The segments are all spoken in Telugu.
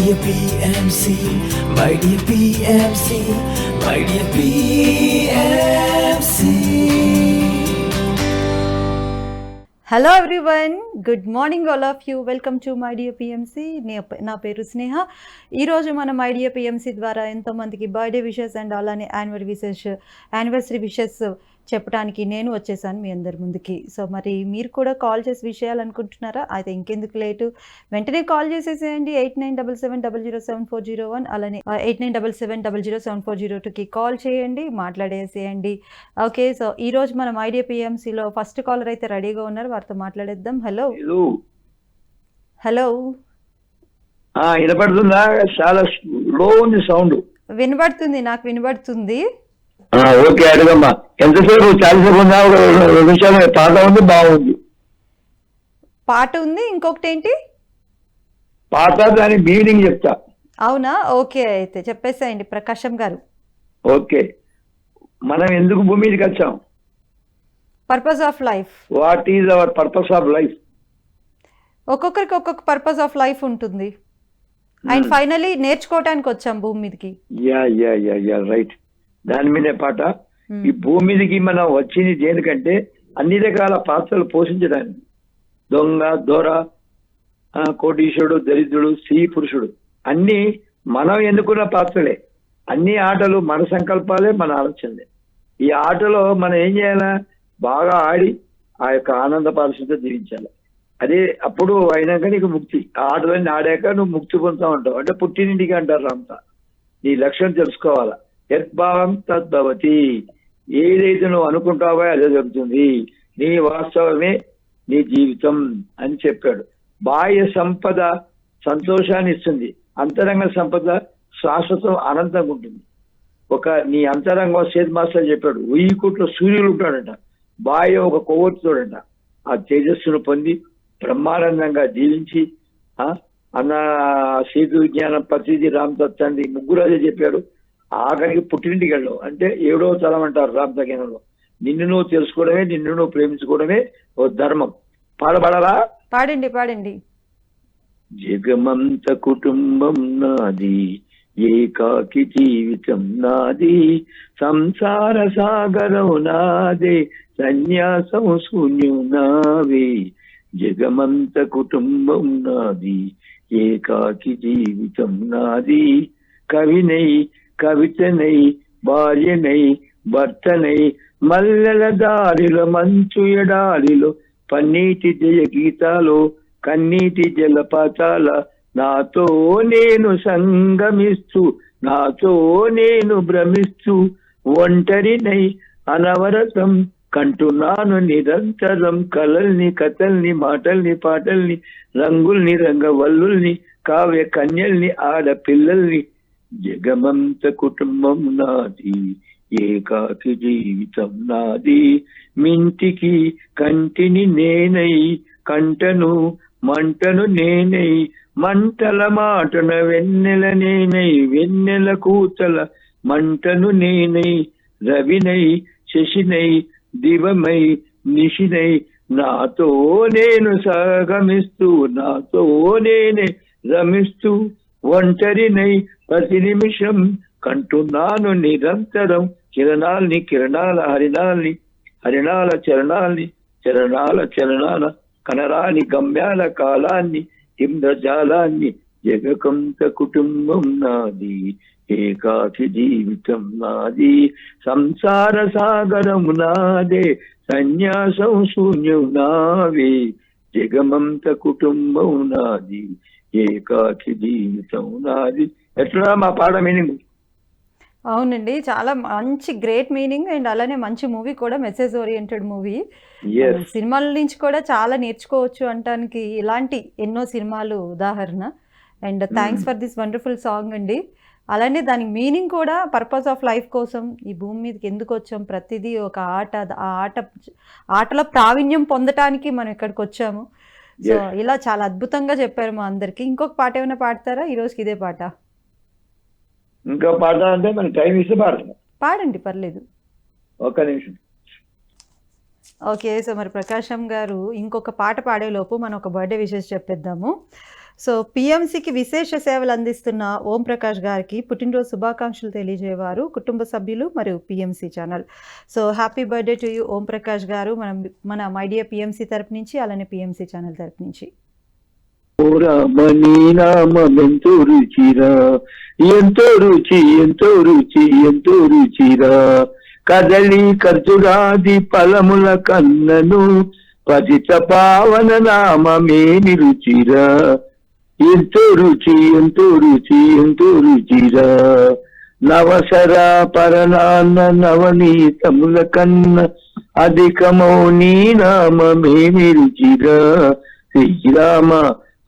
dear PMC, my dear PMC, my dear PMC. Hello everyone, good morning all of you. Welcome to my dear PMC. నా పేరు స్నేహ. ఈరోజు మన మై డియర్ పిఎంసి ద్వారా ఎంతోమందికి బర్త్డే విషెస్ అండ్ అలానే యానివర్సరీ విషెస్ చెప్పడానికి నేను వచ్చేసాను మీ అందరి ముందుకి. సో మరి మీరు కూడా కాల్ చేసి విషయాలనుకుంటున్నారా? అయితే ఇంకెందుకు లేటు, వెంటనే కాల్ చేసేసేయండి. 8977007401 అలానే 8977007402కి కాల్ చేయండి, మాట్లాడేసేయండి. ఓకే, సో ఈరోజు మన మై డియర్ పిఎంసిలో ఫస్ట్ కాలర్ అయితే రెడీగా ఉన్నారు, వారితో మాట్లాడేద్దాం. హలో హలో, వినపడుతుందా? చాలా లో ఉంది సౌండ్. వినబడుతుంది, నాకు వినబడుతుంది. ఓకే, అడగమ్మా. ఎంతసేపు? చాలాసేపు ఉందా? ఒక 2 నిమిషాలు పాట ఉంది, బాగుంది. పాట ఉంది, ఇంకొకటి ఏంటి? పాట దాని మీనింగ్ చెప్తా. అవునా? ఓకే, అయితే చెప్పేసేయండి ప్రకాశం గారు. ఓకే, మనం ఎందుకు భూమి మీదకి వచ్చాం? Purpose of life. What is our purpose of life? ఒక్కొక్కరికి ఒక్కొక్క పర్పస్ ఆఫ్ లైఫ్ ఉంటుంది. అండ్ ఫైనలీ నేర్చుకోవటానికి వచ్చాం భూమి మీదకి. Yeah right. దాని మీదే పాట. ఈ భూమి మీదకి మనం వచ్చింది దేనికంటే అన్ని రకాల పాత్రలు పోషించడానికి. దొంగ, దొర, కోటీశ్వరుడు, దరిద్రుడు, స్త్రీ, పురుషుడు అన్ని మనం ఎన్నుకున్న పాత్రలే. అన్ని ఆటలు మన సంకల్పాలే, మన ఆలోచనలే. ఈ ఆటలో మనం ఏం చేయాలా? బాగా ఆడి ఆ యొక్క ఆనంద పారశుద్ధ జీవించాలి. అదే అప్పుడు అయినాక నీకు ముక్తి. ఆ ఆటలన్నీ ఆడాక నువ్వు ముక్తి పొందుతా ఉంటావు. అంటే పుట్టినింటికి అంటారు అంతా. నీ లక్ష్యం తెలుసుకోవాలా. యద్భావం తద్భవతి. ఏదైతే నువ్వు అనుకుంటావో అదే జరుగుతుంది. నీ వాస్తవమే నీ జీవితం అని చెప్పాడు. బాహ్య సంపద సంతోషాన్ని ఇస్తుంది, అంతరంగ సంపద శాశ్వతం అనంతంగా ఉంటుంది. నీ అంతరంగం సేత్ మాస్టర్ చెప్పాడు, 1000 కోట్ల సూర్యులు ఉంటాడంట. బాహ్యం ఒక కొవ్వొత్తుతోడంట. ఆ తేజస్సును పొంది బ్రహ్మానందంగా జీవించి అన్న సేతు విజ్ఞానం, ప్రతిదీ రామతత్వాన్ని ముగ్గురు అదే చెప్పారు. ఆఖరికి పుట్టింటికి వెళ్ళవు. అంటే 7వ తలం అంటారు రామతజ్ఞానంలో. నిన్ను నువ్వు తెలుసుకోవడమే, నిన్ను నువ్వు ప్రేమించుకోవడమే ఓ ధర్మం. పాడబడాలా? పాడండి పాడండి. జగమంత కుటుంబం నాది, ఏకాకి జీవితం నాది, సంసార సాగరం నాదే, సన్యాసం శూన్యం నావే. జగమంత కుటుంబం నాది, ఏకాకి జీవితం నాది, కవినై, కవితనై, భార్యనై, భర్తనై, మల్లెల దారిలో, మంచు ఎడారిలో, పన్నీటి జయ గీతాలో, కన్నీటి జలపాతాల, నాతో నేను సంగమిస్తూ, నాతో నేను భ్రమిస్తూ, ఒంటరినై అనవరతం కంటున్నాను నిరంతరం. కలల్ని, కథల్ని, మాటల్ని, పాటల్ని, రంగుల్ని, రంగవల్లుల్ని, కావ్య కన్యల్ని, ఆడపిల్లల్ని. జగమంత కుటుంబం నాది, ఏకాకి జీవితం నాది, మింటికి కంటిని నేనై, కంటను మంటను నేనై, మంటల మాటన వెన్నెల నేనై, వెన్నెల కూతల మంటను నేనై, రవినై, శశినై, దివమై, నిశినై, నాతో నేను సగమిస్తూ, నాతో నేనే రమిస్తూ, ఒంటరినై ప్రతి నిమిషం కంటున్నాను నిరంతరం. కిరణాల్ని, కిరణాల హరిణాల్ని, హరిణాల చరణాల్ని, చరణాల చరణాల కనరాని గమ్యాల కాలాన్ని, ఇంద్రజాలాన్ని. జగకంత కుటుంబం నాది, ఏకాకి జీవితం నాది, సంసార సాగరం నాదే, సన్యాసం శూన్యం నావే. జగమంత కుటుంబం నాది, ఏకాకి జీవితం నాది. ఎట్లా మా పాట మీనింగ్? అవునండి, చాలా మంచి గ్రేట్ మీనింగ్. అండ్ అలానే మంచి మూవీ కూడా, మెసేజ్ ఓరియంటెడ్ మూవీ. సినిమాల నుంచి కూడా చాలా నేర్చుకోవచ్చు అంటానికి ఇలాంటి ఎన్నో సినిమాలు ఉదాహరణ. And thanks for this wonderful song అండి. అలానే దానికి మీనింగ్ కూడా, పర్పస్ ఆఫ్ లైఫ్ కోసం ఈ భూమి మీదకి ఎందుకు వచ్చాం, ప్రతిదీ ఒక ఆట. ఆ ఆటలో ప్రావీణ్యం పొందటానికి మనం ఇక్కడికి వచ్చాము. సో ఇలా చాలా అద్భుతంగా చెప్పారు మా అందరికి. ఇంకొక పాట ఏమైనా పాడతారా? ఈ రోజుకి ఇదే పాట. ఇంకో పాట అంటే మనకి టైం ఇస్తే పాడతాం. పాడండి, పర్లేదు. ఒక్క నిమిషం. ఓకే, సో మరి ప్రకాశం గారు ఇంకొక పాట పాడేలోపు మనం ఒక బర్త్డే విషెస్ చెప్పేద్దాము. సో పిఎంసికి విశేష సేవలు అందిస్తున్న ఓం ప్రకాష్ గారికి పుట్టినరోజు శుభాకాంక్షలు తెలియజేవారు కుటుంబ సభ్యులు మరియు PMC channel. So happy birthday to you Om Prakash garu, మన మైడియా పిఎంసి తరపు నుంచి, అలానే పిఎంసి ఛానల్ తరపు నుంచి. ఓ రామ నీ నామెంతో రుచిరా, ఎంతో రుచి ఎంతో రుచి ఎంతో రుచిరా, కదలి ఖర్జురాది ఫలముల కన్నను పతిత పావన నామమేమి రుచిరా, ఎంతో రుచి ఎంతో రుచి ఎంతో రుచిరా, నవసర పరనాన్న నవనీతముల కన్న అధికమౌ నీ నామమేమి రుచిరా, శ్రీరామ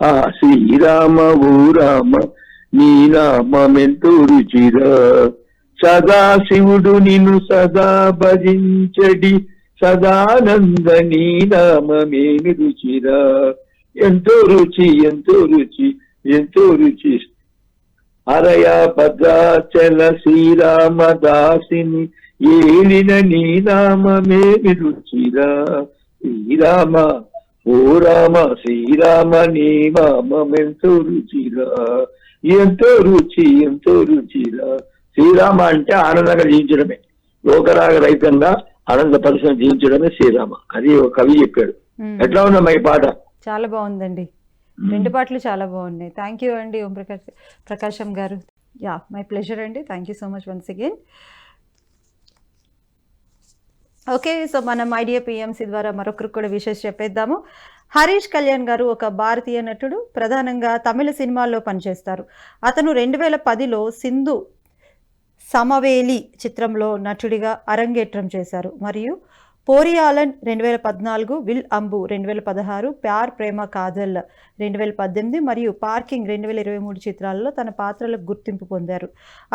ఆ శ్రీరామ ఓ రామ నీ నామెంతో రుచిరా, సదా శివుడు నిన్ను సదా భజించడి సదానంద నీ నామమేమి రుచిరా, ఎంతో రుచి ఎంతో రుచి ఎంతో రుచి, అరయ భద్రాచల శ్రీరామ దాసిని ఏలిన నీ నామమేమి రుచిరా, శ్రీరామ ఓ రామ శ్రీరామ నీ నామెంతో రుచిరా, ఎంతో రుచి ఎంతో రుచిరా. శ్రీరామ అంటే ఆనందంగా జీవించడమే, లోకరాగ రహితంగా ఆనంద పరిశ్రమ జీవించడమే శ్రీరామ. అది ఒక కవి చెప్పాడు. ఎట్లా ఉందమ్మా ఈ పాట? చాలా బాగుందండి, రెండు పాటలు చాలా బాగున్నాయి. థ్యాంక్ యూ అండి ఓం ప్రకాశం గారు. యా, మై ప్లెజర్ అండి. Thank you so much once again. Okay, so మనం ఐడియా పిఎంసి ద్వారా మరొకరికి కూడా విషయం చెప్పేద్దాము. హరీష్ కళ్యాణ్ గారు ఒక భారతీయ నటుడు, ప్రధానంగా తమిళ సినిమాల్లో పనిచేస్తారు. అతను 2010లో సింధు సమవేలి చిత్రంలో నటుడిగా అరంగేట్రం చేశారు. మరియు పోరియాలన్ 2014, విల్ అంబు 2016, ప్యార్ ప్రేమ కాజల్ 2018 మరియు పార్కింగ్ 2023 చిత్రాల్లో తన పాత్రలకు గుర్తింపు పొందారు.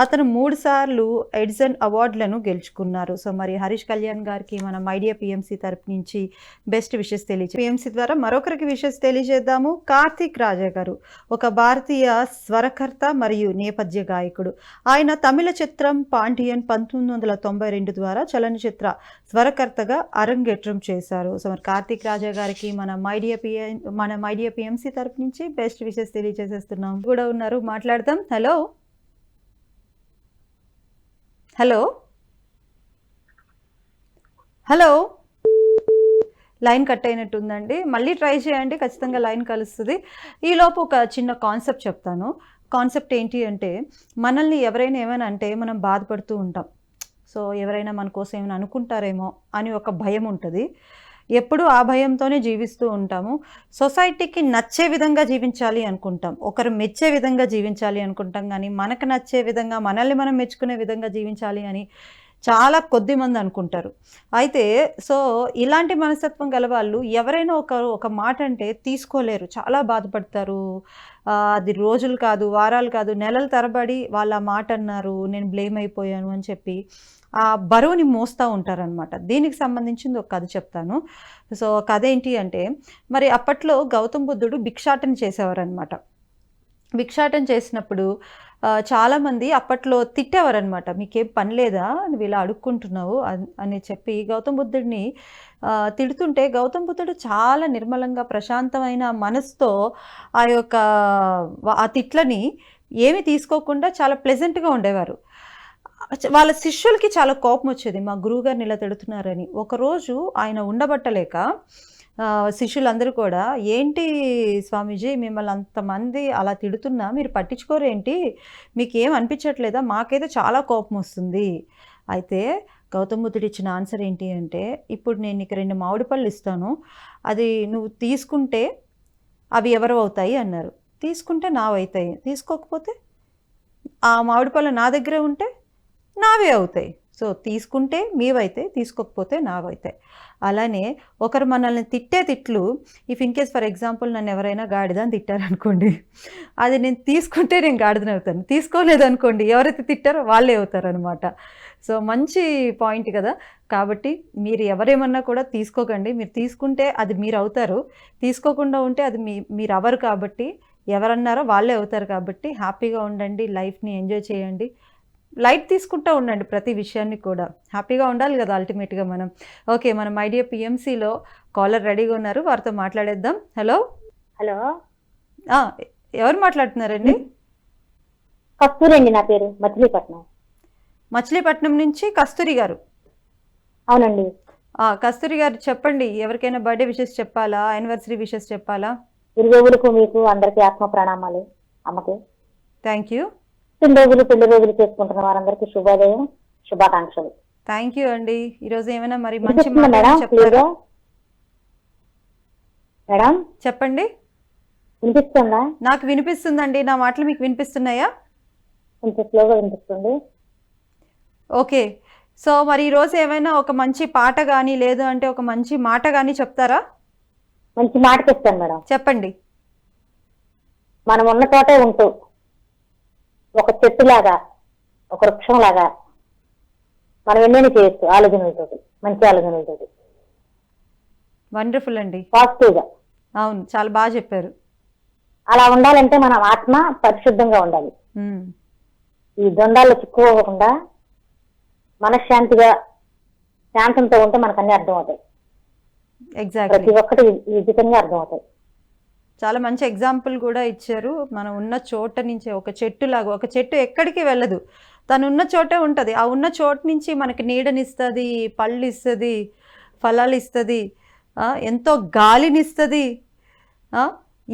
అతను 3 సార్లు ఎడ్సన్ అవార్డులను గెలుచుకున్నారు. సో మరి హరీష్ కళ్యాణ్ గారికి మనం ఐడియా పిఎంసి తరపు నుంచి బెస్ట్ విషెస్ పిఎంసి ద్వారా మరొకరికి విషెస్ తెలియజేద్దాము. కార్తీక్ రాజా గారు ఒక భారతీయ స్వరకర్త మరియు నేపథ్య గాయకుడు. ఆయన తమిళ చిత్రం పాండియన్ 1992 ద్వారా చలనచిత్ర స్వరకర్తగా అరంగేట్రం చేశారు. సో మరి కార్తీక్ రాజా గారికి మన మైడియా పిఎంసి తరపు నుంచి బెస్ట్ విషెస్ తెలియజేసేస్తున్నాం. కూడా ఉన్నారు, మాట్లాడదాం. Hello hello hello, line cut అయినట్టుందండి, మళ్ళీ ట్రై చేయండి, ఖచ్చితంగా లైన్ కలుస్తుంది. ఈలోపు ఒక చిన్న కాన్సెప్ట్ చెప్తాను. కాన్సెప్ట్ ఏంటి అంటే, మనల్ని ఎవరైనా ఏమైనా అంటే మనం బాధపడుతూ ఉంటాం. సో ఎవరైనా మన కోసం ఏమైనా అనుకుంటారేమో అని ఒక భయం ఉంటుంది. ఎప్పుడూ ఆ భయంతోనే జీవిస్తూ ఉంటాము. సొసైటీకి నచ్చే విధంగా జీవించాలి అనుకుంటాం, ఒకరు మెచ్చే విధంగా జీవించాలి అనుకుంటాం, కానీ మనకు నచ్చే విధంగా, మనల్ని మనం మెచ్చుకునే విధంగా జీవించాలి అని చాలా కొద్ది మంది అనుకుంటారు. అయితే సో ఇలాంటి మనస్తత్వం గల వాళ్ళు ఎవరైనా ఒక మాట అంటే తీసుకోలేరు, చాలా బాధపడతారు. అది రోజులు కాదు, వారాలు కాదు, నెలల తరబడి వాళ్ళ మాట అన్నారు, నేను బ్లేమ్ అయిపోయాను అని చెప్పి ఆ బరువుని మోస్తూ ఉంటారనమాట. దీనికి సంబంధించింది ఒక కథ చెప్తాను. సో కథ ఏంటి అంటే, మరి అప్పట్లో గౌతమ్ బుద్ధుడు భిక్షాటన చేసేవారనమాట. భిక్షాటన చేసినప్పుడు చాలామంది అప్పట్లో తిట్టేవారనమాట, మీకేం పని లేదా నువ్వు ఇలా అడుక్కుంటున్నావు అని చెప్పి గౌతమ్ బుద్ధుడిని తిడుతుంటే, గౌతమ్ బుద్ధుడు చాలా నిర్మలంగా ప్రశాంతమైన మనసుతో ఆ తిట్లని ఏమి తీసుకోకుండా చాలా ప్లెజెంట్గా ఉండేవారు. వాళ్ళ శిష్యులకి చాలా కోపం వచ్చేది, మా గురువుగారిని ఇలా తిడుతున్నారని. ఒకరోజు ఆయన ఉండబట్టలేక శిష్యులందరూ కూడా, ఏంటి స్వామీజీ మిమ్మల్ని అంతమంది అలా తిడుతున్నా మీరు పట్టించుకోరేంటి, మీకు ఏం అనిపించట్లేదా, మాకైతే చాలా కోపం వస్తుంది. అయితే గౌతమ్ బుద్ధుడు ఇచ్చిన ఆన్సర్ ఏంటి అంటే, ఇప్పుడు నేను నీకు 2 మామిడి పళ్ళు ఇస్తాను, అది నువ్వు తీసుకుంటే అవి ఎవరు అవుతాయి అన్నారు. తీసుకుంటే నావైతాయి, తీసుకోకపోతే ఆ మామిడి పళ్ళు నా దగ్గరే ఉంటే నావే అవుతాయి. సో తీసుకుంటే మీవైతాయి, తీసుకోకపోతే నావైతాయి. అలానే ఒకరు మనల్ని తిట్టే తిట్లు, if in case for example నన్ను ఎవరైనా గాడిద అని తిట్టారనుకోండి, అది నేను తీసుకుంటే నేను గాడిదని అవుతాను, తీసుకోలేదనుకోండి ఎవరైతే తిట్టారో వాళ్ళే అవుతారనమాట. సో మంచి పాయింట్ కదా. కాబట్టి మీరు ఎవరేమన్నా కూడా తీసుకోకండి, మీరు తీసుకుంటే అది మీరు అవుతారు, తీసుకోకుండా ఉంటే అది మీరు అవరు. కాబట్టి ఎవరన్నారో వాళ్ళే అవుతారు. కాబట్టి హ్యాపీగా ఉండండి, లైఫ్ని ఎంజాయ్ చేయండి, లైట్ తీసుకుంటూ ఉండండి, ప్రతి విషయాన్ని కూడా హ్యాపీగా ఉండాలి కదా అల్టిమేట్గా మనం. ఓకే, మనం ఐడియా పిఎంసిలో కాలర్ రెడీగా ఉన్నారు, వారితో మాట్లాడేద్దాం. హలో హలో, ఎవరు మాట్లాడుతున్నారండి? కస్తూరి అండి నా పేరు, మచిలీపట్నం. మచిలీపట్నం నుంచి కస్తూరి గారు. అవునండి. కస్తూరి గారు చెప్పండి, ఎవరికైనా బర్త్డే విషెస్ చెప్పాలా, యానివర్సరీ విషెస్ చెప్పాలా? ఇరువేవులకు మీకు అందరికీ ఆత్మ ప్రణామాలు. అమ్మకి థ్యాంక్ యూ. పెళ్లి రోజులు చేసుకుంటున్న వారందరికీ శుభోదయం, శుభాకాంక్షలు. థ్యాంక్ యూ అండి. ఈరోజు ఏమైనా మరి మంచి వినిపిస్తుందా మాట మేడం? చెప్తారా? క్లియర్గా మేడం చెప్పండి. వినిపిస్తుందా? నాకు వినిపిస్తుందండి. నా మాటలు మీకు వినిపిస్తున్నాయా? కొంచెం స్లోగా వినిపిస్తుంది. ఓకే. సో మరి ఈరోజు ఏమైనా ఒక మంచి పాట కానీ లేదు అంటే ఒక మంచి మాట కానీ చెప్తారా? మంచి మాట చెప్తాను మేడం. చెప్పండి. మనం ఉన్న చోటే ఉంటూ ఒక చెట్టులాగా, ఒక వృక్షంలాగా మనం ఎన్నైనా చేయొచ్చు ఆలోచనలతోటి, మంచి ఆలోచనలతోటి, వండర్ఫుల్ అండి. పాజిటివ్గా. అవును, చాలా బాగా చెప్పారు. అలా ఉండాలంటే మన ఆత్మ పరిశుద్ధంగా ఉండాలి. మ్మ్. ఈ ద్వంద్వాల్లో చిక్కుకోకుండా మనశ్శాంతిగా, శాంతంతో ఉంటే మనకు అన్ని అర్థం అవుతాయి. ఎగ్జాక్ట్లీ. ప్రతి ఒక్కటి విజితంగా అర్థం అవుతాయి. చాలా మంచి ఎగ్జాంపుల్ కూడా ఇచ్చారు. మనం ఉన్న చోట నుంచి ఒక చెట్టు లాగా, ఒక చెట్టు ఎక్కడికి వెళ్ళదు, తను ఉన్న చోటే ఉంటుంది. ఆ ఉన్న చోటు నుంచి మనకి నీడనిస్తుంది, పళ్ళు ఇస్తుంది, ఫలాలు ఇస్తుంది, ఎంతో గాలినిస్తుంది.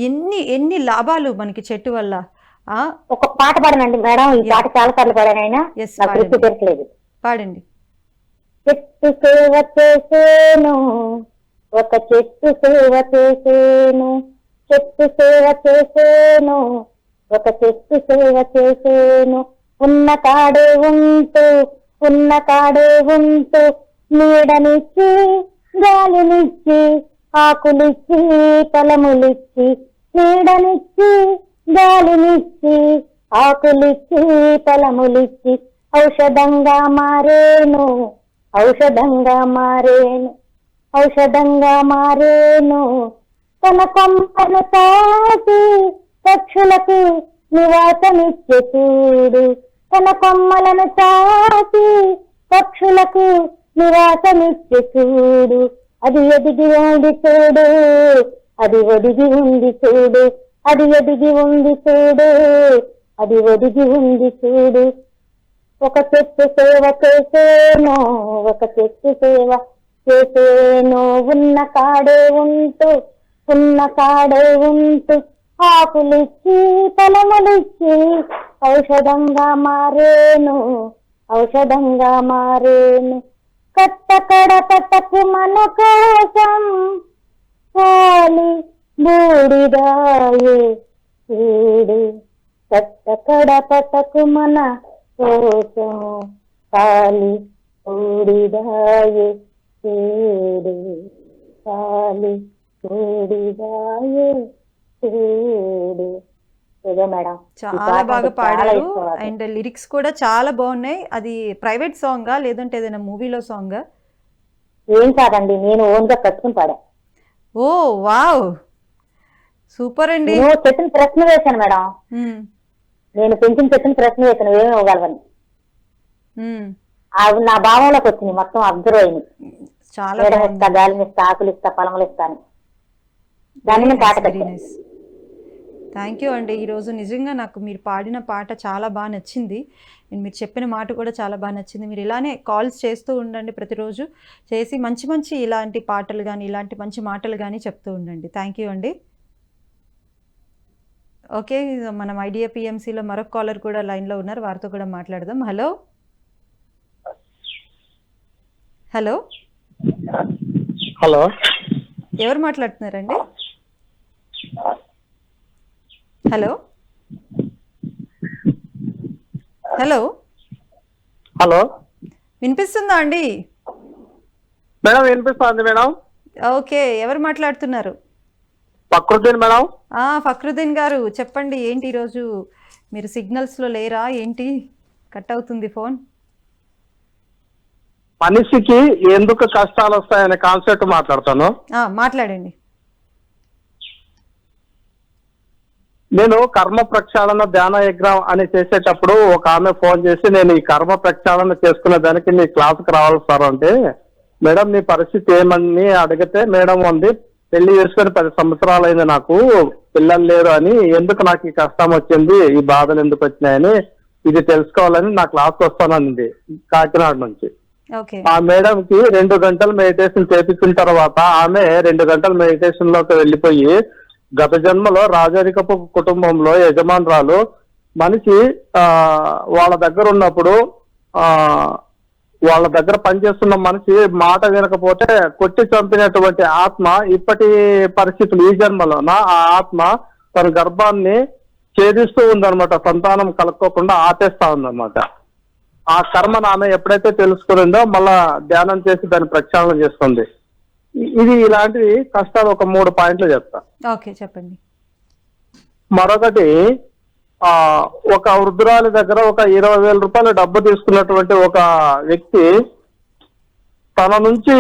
ఎన్ని ఎన్ని లాభాలు మనకి చెట్టు వల్ల. ఒక పాట పాడనండి మేడం. ఈ పాట చాలా సార్లు పాడానైనా Yes, నాకు గుర్తు పాడండి. తెరట్లేదు. పాడండి. చెట్టు సేవ చేసేను, ఒక చెట్టు సేవ చేసేను, చెట్టు సేవ చేసేను, ఒక చెట్టు సేవ చేసేను, ఉన్న కాడే ఉంటూ, ఉన్న కాడే ఉంటూ, నీడనిచ్చి, గాలినిచ్చి, ఆకులిచ్చి, ఫలములిచ్చి, నీడనిచ్చి, గాలినిచ్చి, ఆకులిచ్చి, ఫలములిచ్చి, ఔషధంగా మారేను, ఔషధంగా మారేను, ఔషధంగా మారేను, తన కొమ్మను తాకి పక్షులకు నివాసమిచ్చే చూడు, తన కొమ్మలను తాకి పక్షులకు నివాసమిచ్చే చూడు, అది ఎదిగి ఉంది చూడు, అది ఒదిగి ఉంది చూడు, అది ఎదిగి ఉంది చూడు, అది ఒదిగి ఉంది చూడు, ఒక చెట్టు సేవ చేసేను, ఒక చెట్టు సేవ చేసేను, ఉన్న కాడే ఉంటూ, ఉన్న కాడే ఉంటూ, ఆకులిచ్చి, ఫలములిచ్చి, ఔషధంగా మారేను, ఔషధంగా మారేను, కట్టకడ పట్టకు మన కోసం కాలి బూడిదాయే చూడు, కట్టకడ పట్టకు మన కోసం కాలి బూడిదాయే చూడు, కాలి బూడిదాయే చూడు. ఏదో మేడం, చాలా బాగా పాడారు. అండ్ లిరిక్స్ కూడా చాలా బాగున్నాయి. అది ప్రైవేట్ సాంగా లేదంటే ఏదైనా మూవీలో సాంగా? ఏం కాదండి, నేను ఓన్ గా కట్టుకుని పాడా. ఓ వావ్, సూపర్ అండి. నేను చెప్పిన ప్రశ్న వేశాను మేడం, నేను పెంచిన చెప్పిన ప్రశ్న వేశాను, ఏమేమి ఇవ్వగలవని. నా భావంలోకి వచ్చింది, మొత్తం అబ్జర్వ్ అయింది. చాలా మేడం ఇస్తా, గాలిని ఇస్తా, ఆకులు ఇస్తా, పొలములు ఇస్తాను, దాన్ని నేను పాట పెట్టాను. థ్యాంక్ యూ అండి. ఈరోజు నిజంగా నాకు మీరు పాడిన పాట చాలా బాగా నచ్చింది. అండ్ మీరు చెప్పిన మాట కూడా చాలా బాగా నచ్చింది. మీరు ఇలానే కాల్స్ చేస్తూ ఉండండి, ప్రతిరోజు చేసి మంచి మంచి ఇలాంటి పాటలు కానీ ఇలాంటి మంచి మాటలు కానీ చెప్తూ ఉండండి. థ్యాంక్ యూ అండి. ఓకే, మనం ఐడియా పిఎంసిలో మరొక కాలర్ కూడా లైన్లో ఉన్నారు, వారితో కూడా మాట్లాడదాం. హలో హలో హలో, ఎవరు మాట్లాడుతున్నారండి? హలో హలో హలో, వినిపిస్తుందా అండి? మేడం వినిపిస్తుంది మేడం. ఓకే, ఎవరు మాట్లాడుతున్నారు? ప్రకృతిని మేడం. ఫక్రుద్దీన్ గారు చెప్పండి, ఏంటి ఈరోజు మీరు సిగ్నల్స్లో లేరా ఏంటి? కట్ అవుతుంది ఫోన్. మనిషికి ఎందుకు కష్టాలు వస్తాయనే కాన్సెప్ట్ మాట్లాడతాను. మాట్లాడండి. నేను కర్మ ప్రక్షాళన ధ్యాన యజ్ఞం అని చేసేటప్పుడు ఒక ఆమె ఫోన్ చేసి, నేను ఈ కర్మ ప్రక్షాళన చేసుకునే దానికి నీ క్లాసుకు రావాలి సార్ అంటే, మేడం నీ పరిస్థితి ఏమని అడిగితే, మేడం ఉంది పెళ్లి చేసుకుని 10 సంవత్సరాలు అయింది నాకు, పిల్లలు లేరు అని, ఎందుకు నాకు ఈ కష్టం వచ్చింది, ఈ బాధలు ఎందుకు వచ్చినాయని ఇది తెలుసుకోవాలని నా క్లాస్కి వస్తానండి కాకినాడ నుంచి. ఓకే. ఆ మేడంకి 2 గంటలు మెడిటేషన్ చేపించిన తర్వాత ఆమె 2 గంటల మెడిటేషన్ లోకి వెళ్ళిపోయి గత జన్మలో రాజరికపు కుటుంబంలో యజమానురాలు మనిషి వాళ్ళ దగ్గర ఉన్నప్పుడు వాళ్ళ దగ్గర పనిచేస్తున్న మనిషి మాట వినకపోతే కొట్టి చంపినటువంటి ఆత్మ ఇప్పటి పరిస్థితులు ఈ జన్మలోన ఆ ఆత్మ తన గర్భాన్ని ఛేదిస్తూ ఉందన్నమాట, సంతానం కలుక్కోకుండా ఆపేస్తా ఉందన్నమాట. ఆ కర్మను ఆమె ఎప్పుడైతే తెలుసుకునిందో మళ్ళా ధ్యానం చేసి దాన్ని ప్రక్షాళన చేస్తుంది. ఇది ఇలాంటి కష్టాలు ఒక 3 పాయింట్లు చెప్తా. ఓకే, చెప్పండి. మరొకటి, ఒక వృద్ధురాలి దగ్గర ఒక 20,000 రూపాయల డబ్బు తీసుకున్నటువంటి ఒక వ్యక్తి తన నుంచి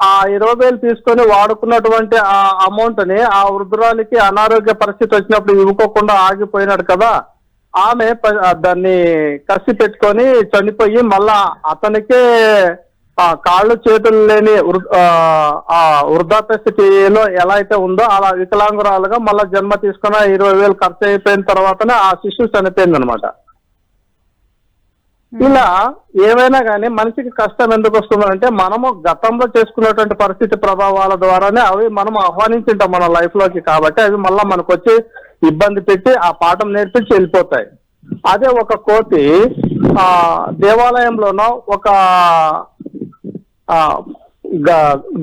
ఆ 20,000 తీసుకొని వాడుకున్నటువంటి ఆ అమౌంట్ ని ఆ వృద్ధురాలికి అనారోగ్య పరిస్థితి వచ్చినప్పుడు ఇవ్వకోకుండా ఆగిపోయినాడు కదా, ఆమె దాన్ని కసి పెట్టుకొని చనిపోయి మళ్ళా అతనికే కాళ్ళు చేతులు లేని ఆ వృద్ధాప్య స్థితిలో ఎలా అయితే ఉందో అలా వికలాంగురాలుగా మళ్ళా జన్మ తీసుకున్న 20,000 ఖర్చు అయిపోయిన తర్వాతనే ఆ శిశువు చనిపోయింది అనమాట. ఇలా ఏవైనా కానీ మనిషికి కష్టం ఎందుకు వస్తుందంటే మనము గతంలో చేసుకున్నటువంటి పరిస్థితి ప్రభావాల ద్వారానే అవి మనం ఆహ్వానించుంటాం మన లైఫ్ లోకి, కాబట్టి అవి మళ్ళా మనకు వచ్చి ఇబ్బంది పెట్టి ఆ పాఠం నేర్పించి వెళ్ళిపోతాయి. అదే ఒక కోతి దేవాలయంలోనో ఒక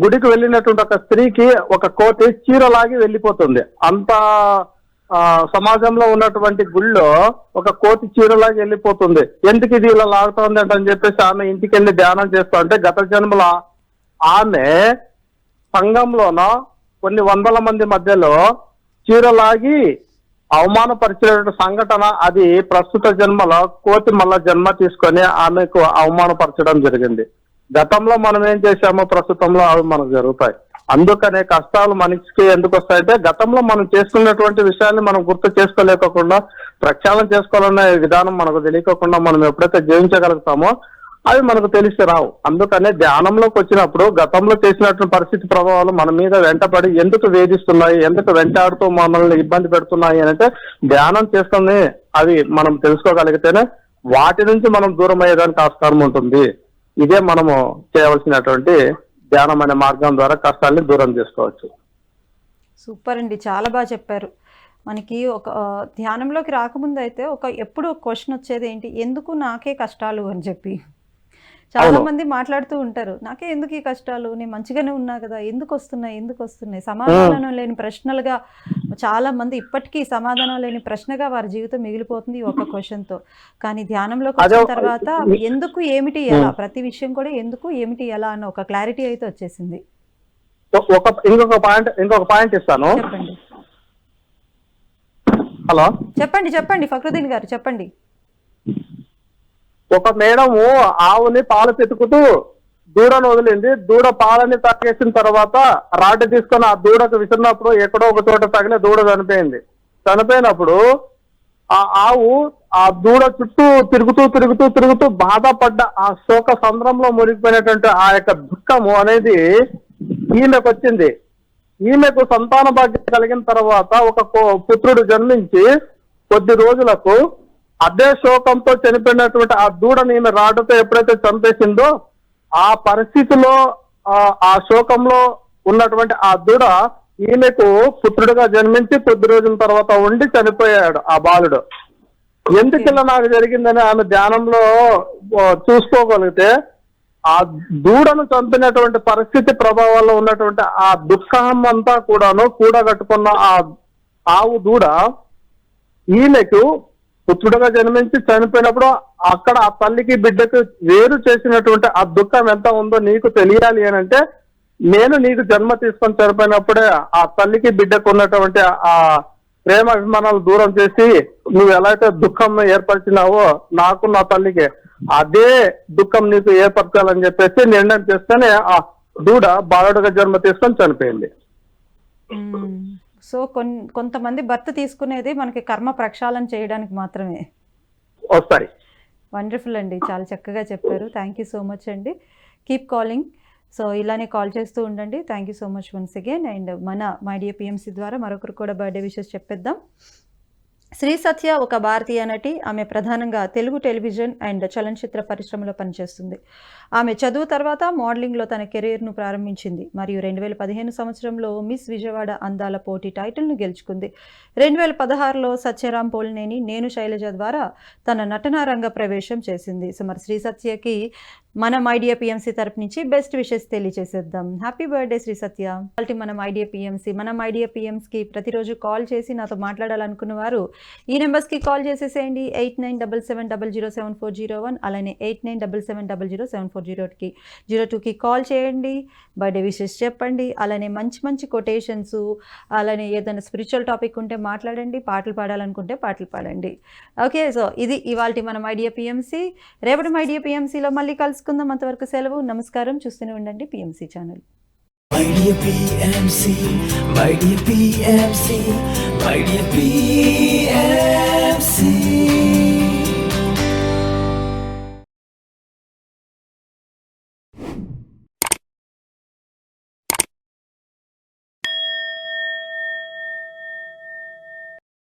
గుడికి వెళ్ళినటువంటి ఒక స్త్రీకి ఒక కోతి చీరలాగి వెళ్ళిపోతుంది. అంత సమాజంలో ఉన్నటువంటి గుళ్ళో ఒక కోతి చీరలాగి వెళ్ళిపోతుంది. ఎందుకు ఇది ఇలా లాగుతోంది అని చెప్పేసి ఆమె ఇంటికి వెళ్ళి ధ్యానం చేస్తా ఉంటే గత జన్మల ఆమె సంఘంలోనో కొన్ని వందల మంది మధ్యలో చీరలాగి అవమానపరిచినటువంటి సంఘటన అది ప్రస్తుత జన్మలో కోతి మళ్ళా జన్మ తీసుకొని ఆమెకు అవమానపరచడం జరిగింది. గతంలో మనం ఏం చేశామో ప్రస్తుతంలో అవి మనకు జరుగుతాయి. అందుకనే కష్టాలు మనిషికి ఎందుకు వస్తాయంటే గతంలో మనం చేసుకున్నటువంటి విషయాన్ని మనం గుర్తు చేసుకోలేకోకుండా ప్రక్షాళన చేసుకోవాలనే విధానం మనకు తెలియకోకుండా మనం ఎప్పుడైతే జీవించగలుగుతామో అవి మనకు తెలిసి రావు. అందుకనే ధ్యానంలోకి వచ్చినప్పుడు గతంలో చేసినటువంటి పరిస్థితి ప్రభావాలు మన మీద వెంటపడి ఎందుకు వేధిస్తున్నాయి, ఎందుకు వెంటాడుతూ మనల్ని ఇబ్బంది పెడుతున్నాయి అంటే ధ్యానం చేస్తుంది అవి మనం తెలుసుకోగలిగితేనే వాటి నుంచి మనం దూరం అయ్యేదానికి ఆస్కారం ఉంటుంది. ఇదే మనము చేయవలసినటువంటి ధ్యానం అనే మార్గం ద్వారా కష్టాన్ని దూరం చేసుకోవచ్చు. సూపర్ అండి, చాలా బాగా చెప్పారు. మనకి ఒక ధ్యానంలోకి రాకముందు అయితే ఎప్పుడు ఒక క్వశ్చన్ వచ్చేది ఏంటి, ఎందుకు నాకే కష్టాలు అని చెప్పి చాలా మంది మాట్లాడుతూ ఉంటారు. నాకే ఎందుకు ఈ కష్టాలు, నేను మంచిగానే ఉన్నా కదా, ఎందుకు వస్తున్నాయి సమాధానం లేని ప్రశ్నలుగా చాలా మంది ఇప్పటికీ సమాధానం లేని ప్రశ్నగా వారి జీవితం మిగిలిపోతుంది ఒక క్వశ్చన్తో. కానీ ధ్యానంలోకి వచ్చిన తర్వాత ఎందుకు ఏమిటి ఎలా, ప్రతి విషయం కూడా ఎందుకు ఏమిటి ఎలా అన్న ఒక క్లారిటీ అయితే వచ్చేసింది. ఇంకొక పాయింట్ ఇస్తాను. చెప్పండి. హలో, చెప్పండి ఫక్రుద్దీన్ గారు చెప్పండి. ఒక మేడము ఆవుని పాలు పెతుకుతూ దూడను వదిలింది. దూడ పాలని తాగేసిన తర్వాత రాడ్డు తీసుకొని ఆ దూడకు విసిరినప్పుడు ఎక్కడో ఒక చోట తగిలి దూడ చనిపోయింది. చనిపోయినప్పుడు ఆ ఆవు ఆ దూడ చుట్టూ తిరుగుతూ బాధపడ్డ ఆ శోక సంద్రంలో మునిగిపోయినటువంటి ఆ యొక్క దుఃఖము అనేది ఈమెకు వచ్చింది. ఈమెకు సంతాన భాగ్యం కలిగిన తర్వాత ఒక పుత్రుడు జన్మించి కొద్ది రోజులకు అదే శోకంతో చనిపోయినటువంటి ఆ దూడని ఈమె రాడ్డుతో ఎప్పుడైతే చంపేసిందో ఆ పరిస్థితిలో ఆ శోకంలో ఉన్నటువంటి ఆ దూడ ఈమెకు పుత్రుడుగా జన్మించి కొద్ది రోజుల తర్వాత ఉండి చనిపోయాడు ఆ బాలుడు. ఎందుకు ఇలా నాకు జరిగిందని ఆమె ధ్యానంలో చూసుకోగలిగితే ఆ దూడను చంపినటువంటి పరిస్థితి ప్రభావాల్లో ఉన్నటువంటి ఆ దుఃఖం అంతా కూడాను కూడగట్టుకున్న ఆ ఆవు దూడ ఈమెకు పుత్రుడుగా జన్మించి చనిపోయినప్పుడు అక్కడ ఆ తల్లికి బిడ్డకు వేరు చేసినటువంటి ఆ దుఃఖం ఎంత ఉందో నీకు తెలియాలి అని అంటే నేను నీకు జన్మ తీసుకొని చనిపోయినప్పుడే ఆ తల్లికి బిడ్డకు ఉన్నటువంటి ఆ ప్రేమ అభిమానాలు దూరం చేసి నువ్వు ఎలా అయితే దుఃఖం ఏర్పరిచినావో నాకు నా తల్లికి అదే దుఃఖం నీకు ఏర్పరచాలని చెప్పేసి నిర్ణయం చేస్తేనే ఆ దూడ బాలుడుగా జన్మ తీసుకొని చనిపోయింది. సో కొంతమంది భర్త తీసుకునేది మనకి కర్మ ప్రక్షాళన చేయడానికి మాత్రమే వస్తాయి. వండర్ఫుల్ అండి, చాలా చక్కగా చెప్పారు. థ్యాంక్ యూ సో మచ్ అండి. Keep calling. సో ఇలానే కాల్ చేస్తూ ఉండండి. Thank you so much once again. And మన మై డియర్ పిఎంసి ద్వారా మరొకరు కూడా బర్త్డే విషెస్ చెప్పేద్దాం. శ్రీ సత్య ఒక భారతీయ నటి. ఆమె ప్రధానంగా తెలుగు టెలివిజన్ అండ్ చలనచిత్ర పరిశ్రమలో పనిచేస్తుంది. ఆమె చదువు తర్వాత మోడలింగ్లో తన కెరీర్ను ప్రారంభించింది మరియు 2015 సంవత్సరంలో మిస్ విజయవాడ అందాల పోటీ టైటిల్ను గెలుచుకుంది. 2016లో సత్యరాం పోలినేని నేను శైలజ ద్వారా తన నటనా రంగ ప్రవేశం చేసింది. సో మరి శ్రీ సత్యకి మన మై డియర్ పిఎంసి తరపు నుంచి బెస్ట్ విషెస్ తెలియజేసేద్దాం. Happy birthday Shri Satya. మన మై డియర్ పిఎంసి, మన మై డియర్ పిఎంస్కి ప్రతిరోజు కాల్ చేసి నాతో మాట్లాడాలనుకున్న వారు ఈ నెంబర్స్కి కాల్ చేసేసేయండి. 8977007401 అలానే 8977007402కి కాల్ చేయండి. బర్త్డే విషెస్ చెప్పండి. అలానే మంచి మంచి కొటేషన్స్, అలానే ఏదైనా స్పిరిచువల్ టాపిక్ ఉంటే మాట్లాడండి. పాటలు పాడాలనుకుంటే పాటలు పాడండి. ఓకే, సో ఇది ఇవాల్టి మన మై డియర్ పిఎంసి. రేపటి మై డియర్ పిఎంసిలో మళ్ళీ కలుసుకుందాం. అంతవరకు సెలవు. నమస్కారం. చూస్తూనే ఉండండి PMC channel. My dear PMC, my dear PMC, my dear PMC.